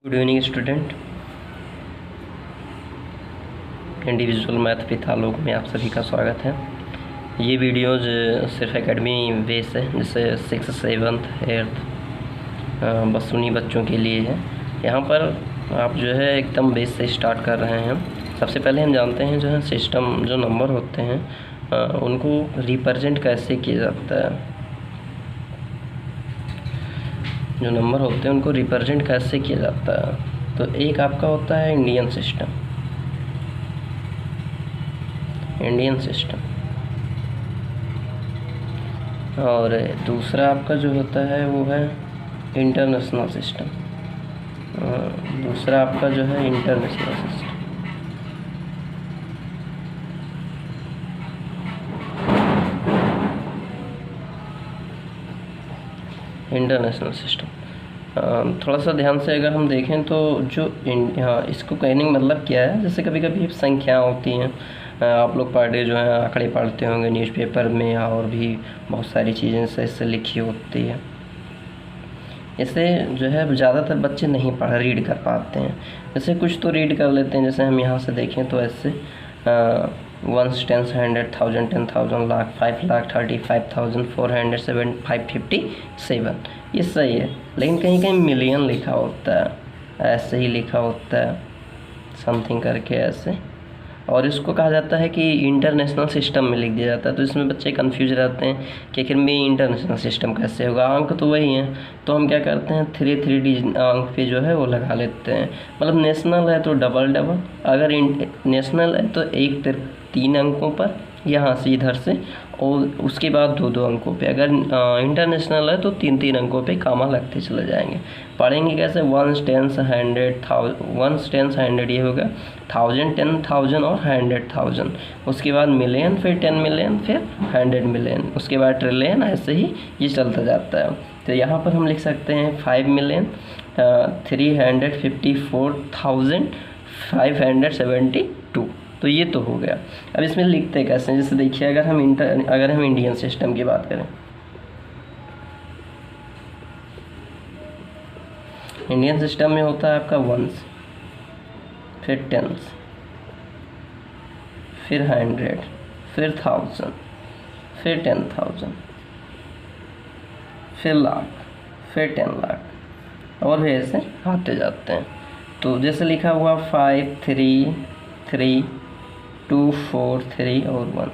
Good evening student. Individual math with Alok में आप सभी का स्वागत है। ये वीडियोज सिर्फ एकेडमी बेस है, जैसे 6th 7th 8th बस उन्हीं बच्चों के लिए है। यहाँ पर आप जो है एकदम बेस से स्टार्ट कर रहे हैं। सबसे पहले हम जानते हैं जो है सिस्टम जो नंबर होते हैं उनको रिप्रेजेंट कैसे किया जाता है। जो नंबर होते हैं उनको रिप्रेजेंट कैसे किया जाता है। तो एक आपका होता है इंडियन सिस्टम, और दूसरा आपका जो होता है वो है इंटरनेशनल सिस्टम। दूसरा आपका जो है इंटरनेशनल सिस्टम। थोड़ा सा ध्यान से अगर हम देखें तो जो इसको कहने का मतलब क्या है, जैसे कभी कभी संख्या होती हैं, आप लोग पढ़े जो है आंकड़े पढ़ते होंगे न्यूज़पेपर में, और भी बहुत सारी चीज़ें से इससे लिखी होती है। इसे जो है ज़्यादातर बच्चे नहीं रीड कर पाते हैं। जैसे कुछ तो रीड कर लेते हैं, जैसे हम यहाँ से देखें तो ऐसे 1 10 100 1000 10,000 लाख 5 लाख 35,000 407 557, ये सही है। लेकिन कहीं कहीं मिलियन लिखा होता है, ऐसे ही लिखा होता है समथिंग करके ऐसे, और इसको कहा जाता है कि इंटरनेशनल सिस्टम में लिख दिया जाता है। तो इसमें बच्चे कंफ्यूज रहते हैं कि आखिर में इंटरनेशनल सिस्टम कैसे होगा, अंक तो वही हैं। तो हम क्या करते हैं 3 डिजिट अंक पे जो है वो लगा लेते हैं। मतलब नेशनल है तो डबल, अगर नेशनल है तो 3 अंकों पर यहाँ से इधर से, और उसके बाद 2 अंकों पे। अगर इंटरनेशनल है तो 3 अंकों पे कामा लगते चले जाएंगे। पढ़ेंगे कैसे 1 10 100 ये होगा 1000 10,000 और 100,000। उसके बाद मिलियन, फिर 10 मिलियन, फिर 100 मिलियन, उसके बाद ट्रिलियन, ऐसे ही ये चलता जाता है। तो यहाँ पर हम लिख सकते हैं 5,354,572। तो ये तो हो गया। अब इसमें लिखते कैसे हैं, जैसे देखिए अगर हम इंडियन सिस्टम की बात करें, इंडियन सिस्टम में होता है आपका 1s, फिर 10s, फिर 100, फिर 1000, फिर 10,000, फिर लाख, फिर 10 लाख, और भी ऐसे आते जाते हैं। तो जैसे लिखा हुआ 5 3 3 2 4 3 और 1,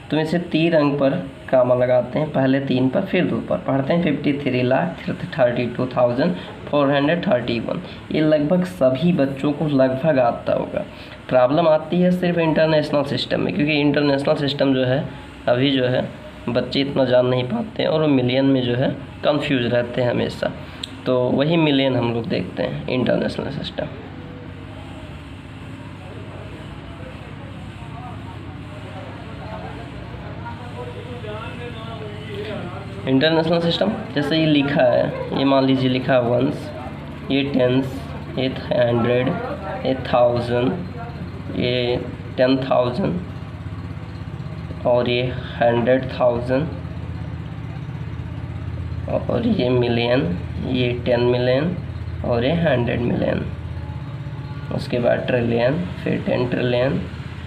तो इसे 3 अंक पर कामा लगाते हैं, पहले 3 पर फिर 2 पर, पढ़ते हैं 53,32,431। ये लगभग सभी बच्चों को लगभग आता होगा। प्रॉब्लम आती है सिर्फ इंटरनेशनल सिस्टम में, क्योंकि इंटरनेशनल सिस्टम जो है अभी जो है बच्चे इतना जान नहीं पाते हैं, और वो मिलियन में जो है कंफ्यूज रहते हैं हमेशा। तो वही मिलियन हम लोग देखते हैं इंटरनेशनल सिस्टम। इंटरनेशनल सिस्टम जैसे ये लिखा है, ये मान लीजिए लिखा है 1s, ये 10s, ये 100, ये 1000, ये 10,000, और ये 100,000, और ये मिलियन, ये 10 मिलियन, और ये 100 मिलियन, उसके बाद ट्रिलियन, फिर 10 ट्रिलियन,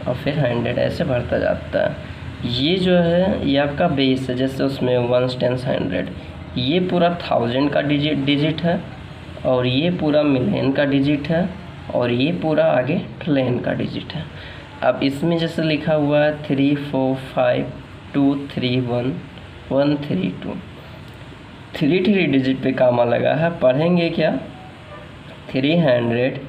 और फिर 100, ऐसे बढ़ता जाता है। ये जो है ये आपका बेस है, जैसे उसमें 1 10 100, ये पूरा 1000 का डिजिट है, और ये पूरा मिलियन का डिजिट है, और ये पूरा आगे ट्रिलियन का डिजिट है। अब इसमें जैसे लिखा हुआ है 3 4 5 2 3 1 1 3 2, 3 डिजिट पे कामा लगा है। पढ़ेंगे क्या 345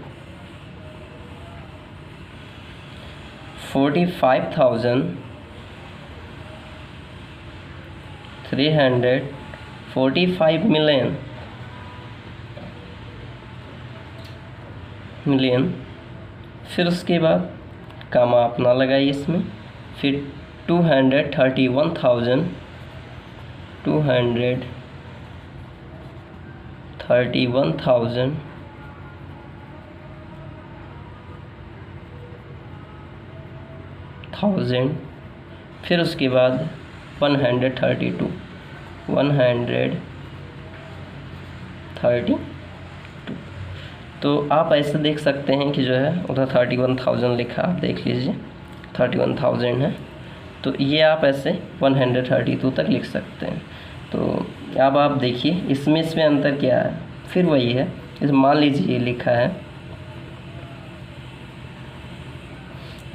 मिलियन, फिर उसके बाद कामा अपना लगाइए इसमें, फिर 231,000 फिर उसके बाद 132 132। तो आप ऐसे देख सकते हैं कि जो है उधर 31,000 लिखा, आप देख लीजिए 31,000 है, तो ये आप ऐसे 132 तक लिख सकते हैं। तो अब आप देखिए इसमें अंतर क्या है, फिर वही है, इस मान लीजिए ये लिखा है,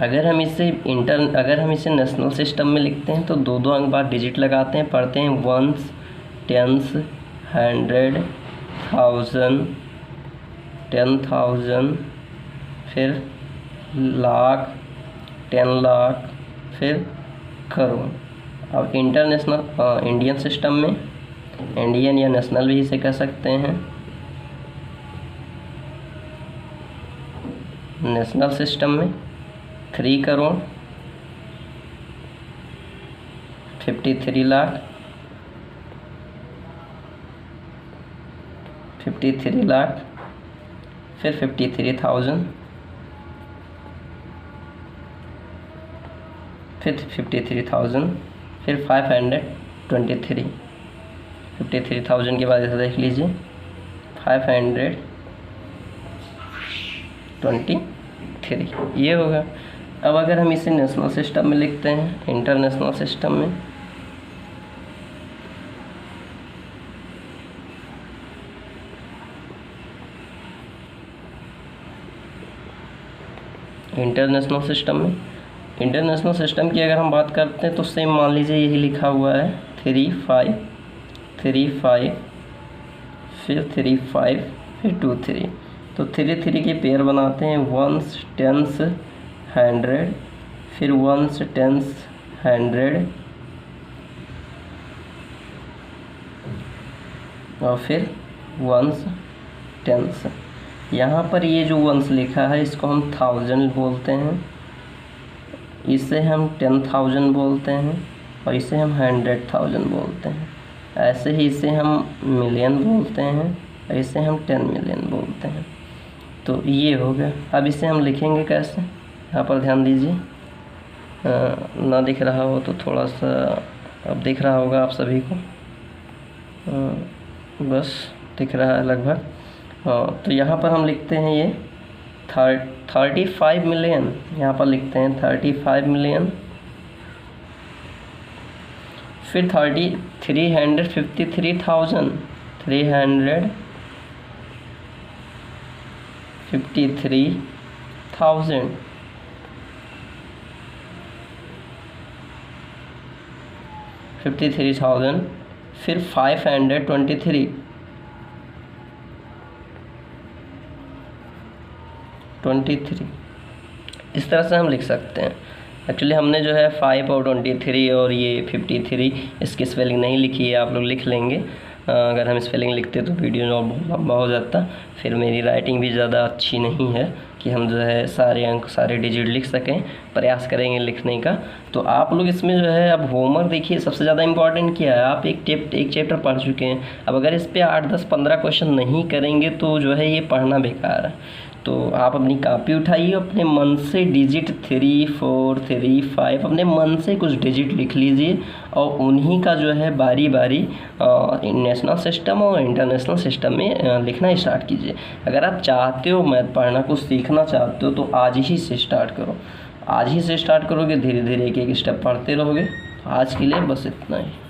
अगर हम इसे नेशनल सिस्टम में लिखते हैं तो 2 अंक बाद डिजिट लगाते हैं, पढ़ते हैं वंस, टेंस, 100, 1000, 10,000, फिर लाख, 10 लाख, फिर करोड़। अब इंडियन सिस्टम में, इंडियन या नेशनल भी इसे कह सकते हैं, नेशनल सिस्टम में 3 करोड़, 53 लाख, 53 लाख, फिर 53,000, फिर 53,000, फिर 523, 53,000 के बाद ऐसा देख लीजिए 523, ये होगा। अब अगर हम इसे नेशनल सिस्टम में लिखते हैं, इंटरनेशनल सिस्टम में, इंटरनेशनल सिस्टम की अगर हम बात करते हैं तो सेम मान लीजिए यही लिखा हुआ है 3, 5, 3, 5, फिर 3, 5, फिर 2, 3, तो 3, 3 के पेयर बनाते हैं, वंस, टेंस, 100, फिर वंस, टेंस, 100, और फिर वंस, टेंस। यहाँ पर ये जो वंस लिखा है इसको हम 1000 बोलते हैं, इसे हम 10,000 बोलते हैं, और इसे हम 100,000 बोलते हैं। ऐसे ही इसे हम मिलियन बोलते हैं, और इसे हम 10 मिलियन बोलते हैं। तो ये हो गया। अब इसे हम लिखेंगे कैसे, यहाँ पर ध्यान दीजिए, ना दिख रहा हो तो थोड़ा सा, अब दिख रहा होगा आप सभी को, बस दिख रहा है लगभग। तो यहाँ पर हम लिखते हैं ये 35 मिलियन, यहाँ पर लिखते हैं 35 मिलियन, फिर 353,000, 353,000, फिर 523, 23, इस तरह से हम लिख सकते हैं। एक्चुअली हमने जो है 5 और 23 और ये 53 इसकी स्पेलिंग नहीं लिखी है, आप लोग लिख लेंगे। अगर हम स्पेलिंग लिखते तो वीडियो और बहुत लंबा हो जाता, फिर मेरी राइटिंग भी ज़्यादा अच्छी नहीं है कि हम जो है सारे अंक, सारे डिजिट लिख सकें, प्रयास करेंगे लिखने का। तो आप लोग इसमें जो है अब होमवर्क देखिए, सबसे ज़्यादा इम्पॉर्टेंट क्या है, आप एक चैप्टर पढ़ चुके हैं, अब अगर इस पर 8, 10, 15 क्वेश्चन नहीं करेंगे तो जो है ये पढ़ना बेकार है। तो आप अपनी कॉपी उठाइए, अपने मन से डिजिट 3, 4, 3, 5 अपने मन से कुछ डिजिट लिख लीजिए, और उन्हीं का जो है बारी बारी नेशनल सिस्टम और इंटरनेशनल सिस्टम में लिखना स्टार्ट कीजिए। अगर आप चाहते हो मैथ पढ़ना, कुछ सीखना चाहते हो, तो आज ही से स्टार्ट करो। आज ही से स्टार्ट करोगे, धीरे धीरे एक एक स्टेप पढ़ते रहोगे। आज के लिए बस इतना ही।